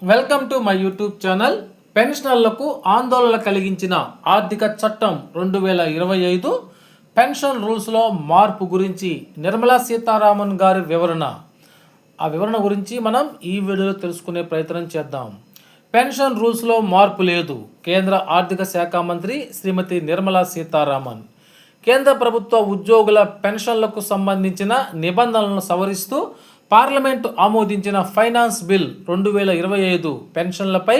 Welcome to my YouTube channel. పెన్షనర్లకు ఆందోళన కలిగించిన ఆర్థిక చట్టం 2025 పెన్షన్ రూల్స్లో మార్పు గురించి నిర్మలా సీతారామన్ గారి వివరణ. ఆ వివరణ గురించి మనం ఈ వీడియోలో తెలుసుకునే ప్రయత్నం చేద్దాం. పెన్షన్ రూల్స్లో మార్పు లేదు. కేంద్ర ఆర్థిక శాఖ మంత్రి శ్రీమతి నిర్మలా సీతారామన్ కేంద్ర ప్రభుత్వ ఉద్యోగుల పెన్షన్లకు సంబంధించిన నిబంధనలను సవరిస్తూ పార్లమెంటు ఆమోదించిన ఫైనాన్స్ బిల్ 2025 పెన్షన్లపై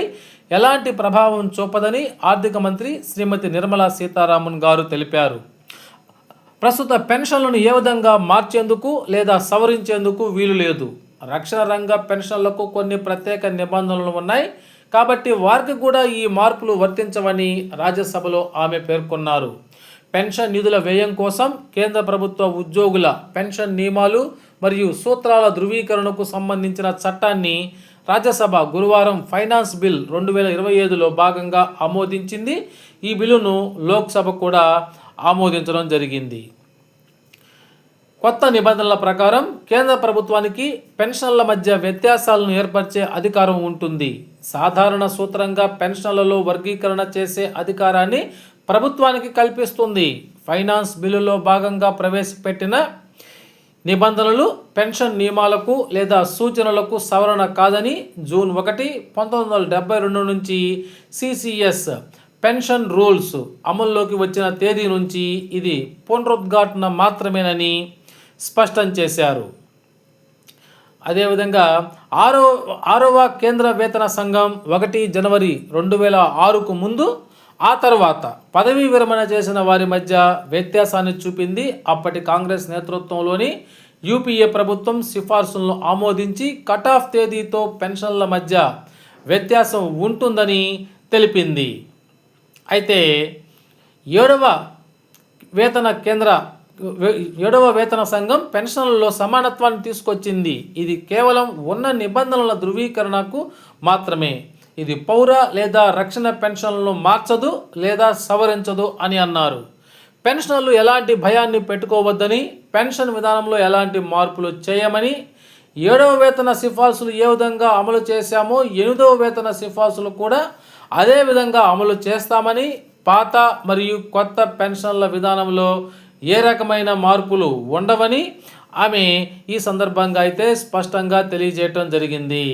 ఎలాంటి ప్రభావం చూపదని ఆర్థిక మంత్రి శ్రీమతి నిర్మలా సీతారామన్ గారు తెలిపారు. ప్రస్తుత పెన్షన్లను ఏ విధంగా మార్చేందుకు లేదా సవరించేందుకు వీలు లేదు. రక్షణ రంగ పెన్షన్లకు కొన్ని ప్రత్యేక నిబంధనలు ఉన్నాయి కాబట్టి వారికి కూడా ఈ మార్పులు వర్తించవని రాజ్యసభలో ఆమె పేర్కొన్నారు. పెన్షన్ నిధుల వ్యయం కోసం కేంద్ర ప్రభుత్వ ఉద్యోగుల పెన్షన్ నియమాలు మరియు సూత్రాల ధృవీకరణకు సంబంధించిన చట్టాన్ని రాజ్యసభ గురువారం ఫైనాన్స్ బిల్ 2025లో భాగంగా ఆమోదించింది. ఈ బిల్లును లోక్సభ కూడా ఆమోదించడం జరిగింది. కొత్త నిబంధనల ప్రకారం కేంద్ర ప్రభుత్వానికి పెన్షన్ల మధ్య వ్యత్యాసాలను ఏర్పరిచే అధికారం ఉంటుంది. సాధారణ సూత్రంగా పెన్షన్లలో వర్గీకరణ చేసే అధికారాన్ని ప్రభుత్వానికి కల్పిస్తుంది. ఫైనాన్స్ బిల్లులో భాగంగా ప్రవేశపెట్టిన నిబంధనలు పెన్షన్ నియమాలకు లేదా సూచనలకు సవరణ కాదని జూన్ 1, 1972 నుంచి సిసిఎస్ పెన్షన్ రూల్స్ అమల్లోకి వచ్చిన తేదీ నుంచి ఇది పునరుద్ఘాటన మాత్రమేనని స్పష్టం చేశారు. అదేవిధంగా ఆరవ కేంద్ర వేతన సంఘం 1 జనవరి 2006కు ముందు ఆ తర్వాత పదవీ విరమణ చేసిన వారి మధ్య వ్యత్యాసాన్ని చూపింది. అప్పటి కాంగ్రెస్ నేతృత్వంలోని యూపీఏ ప్రభుత్వం సిఫార్సులను ఆమోదించి కటాఫ్ తేదీతో పెన్షన్ల మధ్య వ్యత్యాసం ఉంటుందని తెలిపింది. అయితే ఏడవ వేతన సంఘం పెన్షన్లలో సమానత్వాన్ని తీసుకొచ్చింది. ఇది కేవలం ఉన్న నిబంధనల ధృవీకరణకు మాత్రమే. ఇది పౌర లేదా రక్షణ పెన్షన్లను మార్చదు లేదా సవరించదు అని అన్నారు. పెన్షనర్లు ఎలాంటి భయాన్ని పెట్టుకోవద్దని, పెన్షన్ విధానంలో ఎలాంటి మార్పులు చేయమని, 7వ వేతన సిఫార్సులు ఏ విధంగా అమలు చేశామో 8వ వేతన సిఫార్సులు కూడా అదే విధంగా అమలు చేస్తామని, పాత మరియు కొత్త పెన్షన్ల విధానంలో ఏ రకమైన మార్పులు ఉండవని ఆమె ఈ సందర్భంగా అయితే స్పష్టంగా తెలియజేయటం జరిగింది.